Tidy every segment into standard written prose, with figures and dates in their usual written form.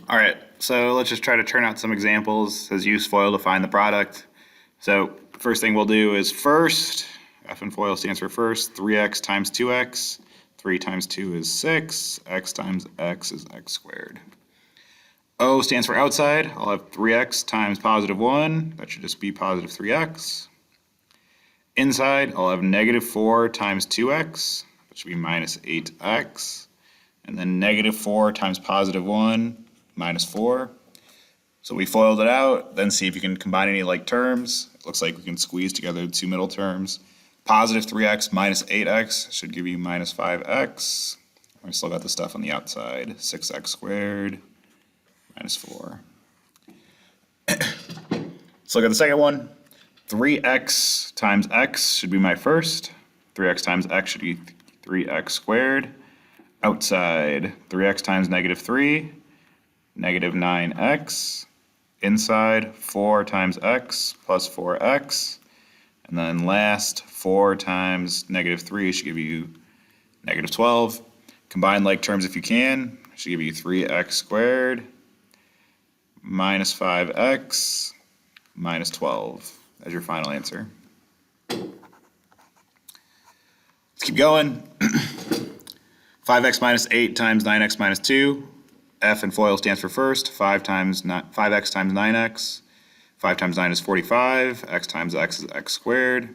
All right, so let's just try to turn out some examples. It says use FOIL to find the product. So first thing we'll do is first, F in FOIL stands for first, 3x times 2x. 3 times 2 is 6, x times x is x squared. O stands for outside. I'll have 3x times positive 1. That should just be positive 3x. Inside, I'll have negative 4 times 2x. That should be minus 8x. And then negative 4 times positive 1, minus 4. So we FOILed it out, then see if you can combine any like terms. It looks like we can squeeze together the two middle terms. Positive 3x minus 8x should give you minus 5x. We still got the stuff on the outside. 6x squared minus 4. Let's look at the second one. 3x times x should be my first. 3x times x should be 3x squared. Outside, 3x times negative 3, negative 9x. Inside, 4 times x plus 4x. And then last, 4 times negative 3 should give you negative 12. Combine like terms if you can. Should give you 3x squared minus 5x minus 12 as your final answer. Let's keep going. 5x minus 8 times 9x minus 2. F in FOIL stands for first. 5x times 9x. 5 times 9 is 45. X times x is x squared.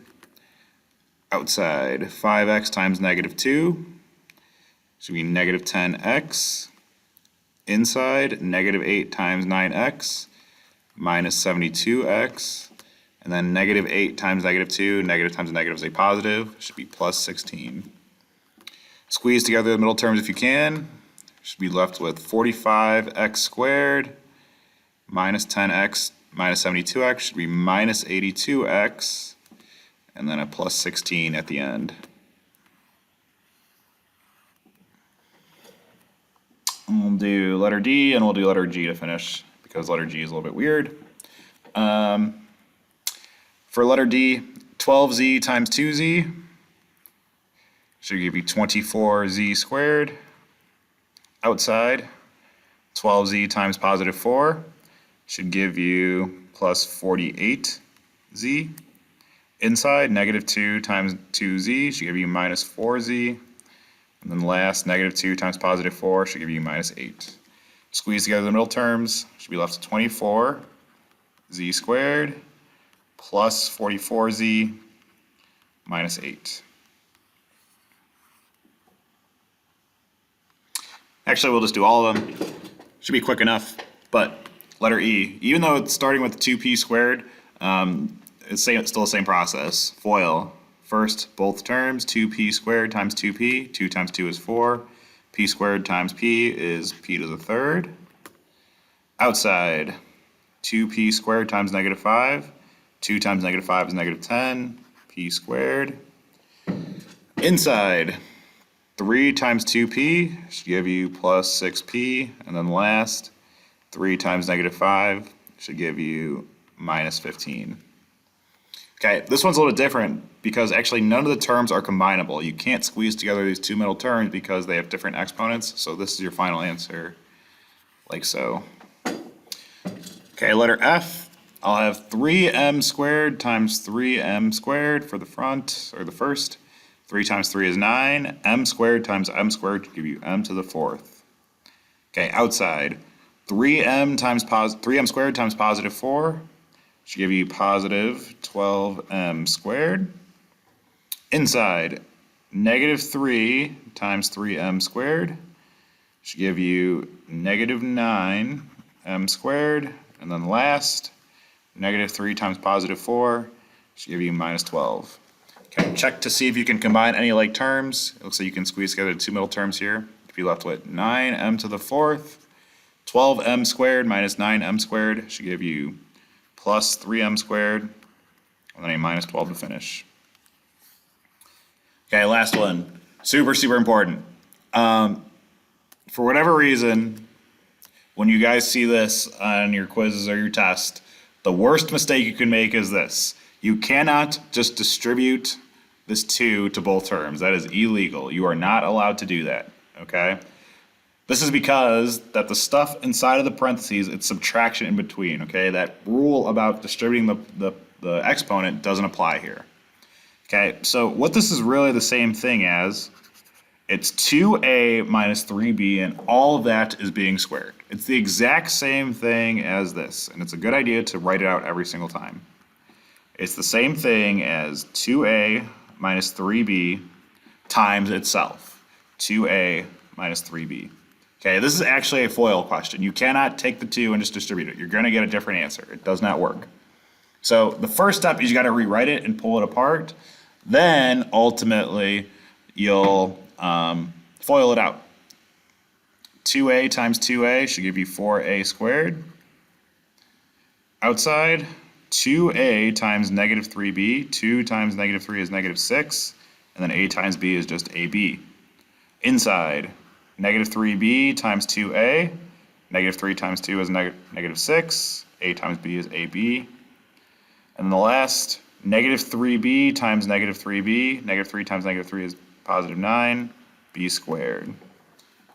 Outside, 5x times negative 2 should be negative 10x. Inside, negative 8 times 9x minus 72x. And then negative 8 times negative 2, negative times negative is a positive, should be plus 16. Squeeze together the middle terms if you can. Should be left with 45x squared minus 10x minus 72x should be minus 82x, and then a plus 16 at the end. And we'll do letter D and we'll do letter G to finish because letter G is a little bit weird. For letter D, 12z times 2z should give you 24z squared. Outside, 12z times positive 4 should give you plus 48z. Inside, negative 2 times 2z should give you minus 4z. And then last, negative 2 times positive 4 should give you minus 8. Squeeze together the middle terms, should be left with 24z squared plus 44z minus 8. Actually, we'll just do all of them. Should be quick enough, but letter E, even though it's starting with 2p squared, it's still the same process. FOIL, first both terms, 2p squared times 2p, 2 times 2 is 4, p squared times p is p to the third. Outside, 2p squared times negative 5, 2 times negative 5 is negative 10, p squared. Inside, 3 times 2p should give you plus 6p, and then last, 3 times negative 5 should give you minus 15. Okay, this one's a little different because actually none of the terms are combinable. You can't squeeze together these two middle terms because they have different exponents, so this is your final answer, like so. Okay, letter F, I'll have 3m squared times 3m squared for the front, or the first. 3 times 3 is 9. M squared times m squared should give you m to the fourth. Okay, outside. 3m squared times positive 4 should give you positive 12m squared. Inside, negative 3 times 3m squared should give you negative 9m squared. And then last, negative 3 times positive 4 should give you minus 12. Okay, check to see if you can combine any like terms. It looks like you can squeeze together the two middle terms here. If you left with 9m to the fourth, 12m squared minus 9m squared should give you plus 3m squared, and then a minus 12 to finish. Okay, last one. Super, super important. For whatever reason, when you guys see this on your quizzes or your test, the worst mistake you can make is this. You cannot just distribute this 2 to both terms. That is illegal. You are not allowed to do that, okay? This is because that the stuff inside of the parentheses, it's subtraction in between, okay? That rule about distributing the exponent doesn't apply here. Okay, so what this is really the same thing as, it's 2a minus 3b, and all of that is being squared. It's the exact same thing as this, and it's a good idea to write it out every single time. It's the same thing as 2a minus 3b times itself. 2a minus 3b. Okay, this is actually a FOIL question. You cannot take the 2 and just distribute it. You're going to get a different answer. It does not work. So the first step is you got to rewrite it and pull it apart. Then ultimately you'll FOIL it out. 2a times 2a should give you 4a squared. Outside, 2a times negative 3b. 2 times negative 3 is negative 6. And then a times b is just ab. Inside, negative 3b times 2a. Negative 3 times 2 is negative 6. A times b is ab. And then the last, negative 3b times negative 3b. Negative 3 times negative 3 is positive 9. B squared.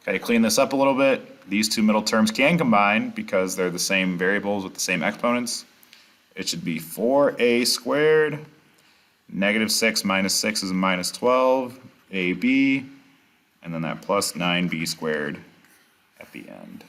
Okay, clean this up a little bit. These two middle terms can combine because they're the same variables with the same exponents. It should be 4a squared. Negative 6 minus 6 is minus 12. AB. And then that plus 9b squared at the end.